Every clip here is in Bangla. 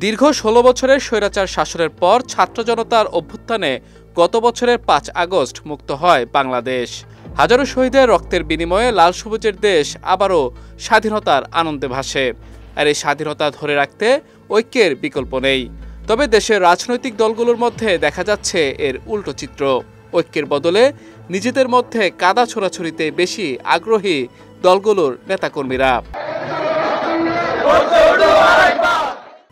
দীর্ঘ ১৬ বছরের স্বৈরাচার শাসনের পর ছাত্র জনতার অভ্যুত্থানে গত বছরের ৫ আগস্ট মুক্ত হয় বাংলাদেশ। হাজারো শহীদের রক্তের বিনিময়ে লাল সবুজের দেশ আবারও স্বাধীনতার আনন্দে ভাসে। আর এই স্বাধীনতা ধরে রাখতে ঐক্যের বিকল্প নেই। তবে দেশের রাজনৈতিক দলগুলোর মধ্যে দেখা যাচ্ছে এর উল্টো চিত্র। ঐক্যের বদলে নিজেদের মধ্যে কাদা ছোড়াছুড়িতে বেশি আগ্রহী দলগুলোর নেতাকর্মীরা।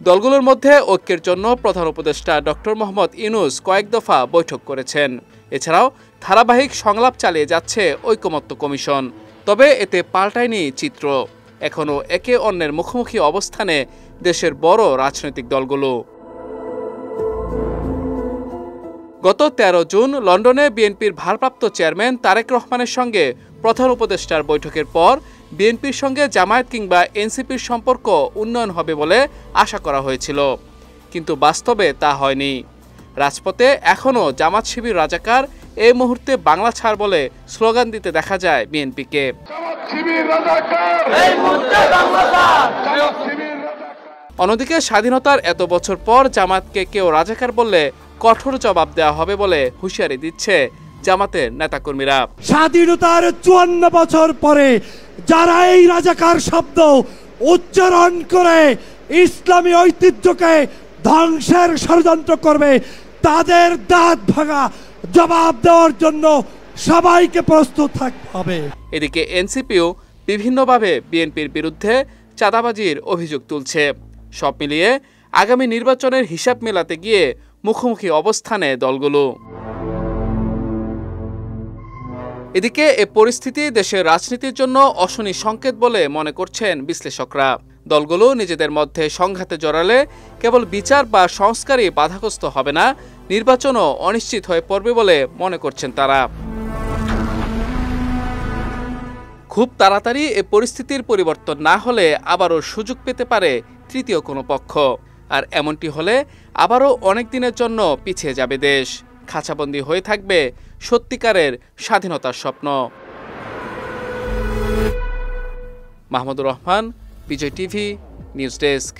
দলগুলোর মধ্যে ঐক্যের জন্য প্রধান উপদেষ্টা ডক্টর মোহাম্মদ ইউনূস কয়েক দফা বৈঠক করেছেন। এছাড়াও ধারাবাহিক সংলাপ চালিয়ে যাচ্ছে ঐকমত্য কমিশন। তবে এতে পাল্টায়নি চিত্র। এখনও একে অন্যের মুখোমুখি অবস্থানে দেশের বড় রাজনৈতিক দলগুলো। গত ১৩ জুন লন্ডনে বিএনপির ভারপ্রাপ্ত চেয়ারম্যান তারেক রহমানের সঙ্গে প্রধান উপদেষ্টার বৈঠকের পর বিএনপির সঙ্গে জামায়াত কিংবা এনসিপির সম্পর্ক উন্নয়ন হবে বলে আশা করা হয়েছিল, কিন্তু বাস্তবে তা হয়নি। রাজপথে এখনও জামাত শিবির রাজাকার, এই মুহূর্তে বাংলা ছাড় বলে স্লোগান দিতে দেখা যায় বিএনপিকে। অন্যদিকে স্বাধীনতার এত বছর পর জামাতকে কেউ রাজাকার বললে কঠোর জবাব দেওয়া হবে বলে হুঁশিয়ারি দিচ্ছে জামাতের নেতাকর্মীরা। স্বাধীনতার ৫৪ বছর পরে যারা এই রাজাকার শব্দ উচ্চারণ করে ইসলামী ঐতিহ্যকে ধ্বংসের ষড়যন্ত্র করবে, তাদের দাঁত ভাঙা জবাব দেওয়ার জন্য সবাইকে প্রস্তুত থাকতে হবে। এদিকে এনসিপিও বিভিন্নভাবে বিএনপির বিরুদ্ধে চাঁদাবাজির অভিযোগ তুলছে। সব মিলিয়ে আগামী নির্বাচনের হিসাব মেলাতে গিয়ে মুখোমুখি অবস্থানে দলগুলো। এদিকে এ পরিস্থিতি দেশের রাজনীতির জন্য অশনি সংকেত বলে মনে করছেন বিশ্লেষকরা। দলগুলো নিজেদের মধ্যে সংঘাতে জড়ালে কেবল বিচার বা সংস্কারই বাধাগ্রস্ত হবে না, নির্বাচনও অনিশ্চিত হয়ে পড়বে বলে মনে করছেন তারা। খুব তাড়াতাড়ি এ পরিস্থিতির পরিবর্তন না হলে আবারও সুযোগ পেতে পারে তৃতীয় কোনো পক্ষ। আর এমনটি হলে আবারও অনেক দিনের জন্য পিছিয়ে যাবে দেশ। খাঁচাবন্দি হয়ে থাকবে সত্যিকারের স্বাধীনতার স্বপ্ন। মাহমুদুর রহমান, বিজয় টিভি, নিউজ ডেস্ক।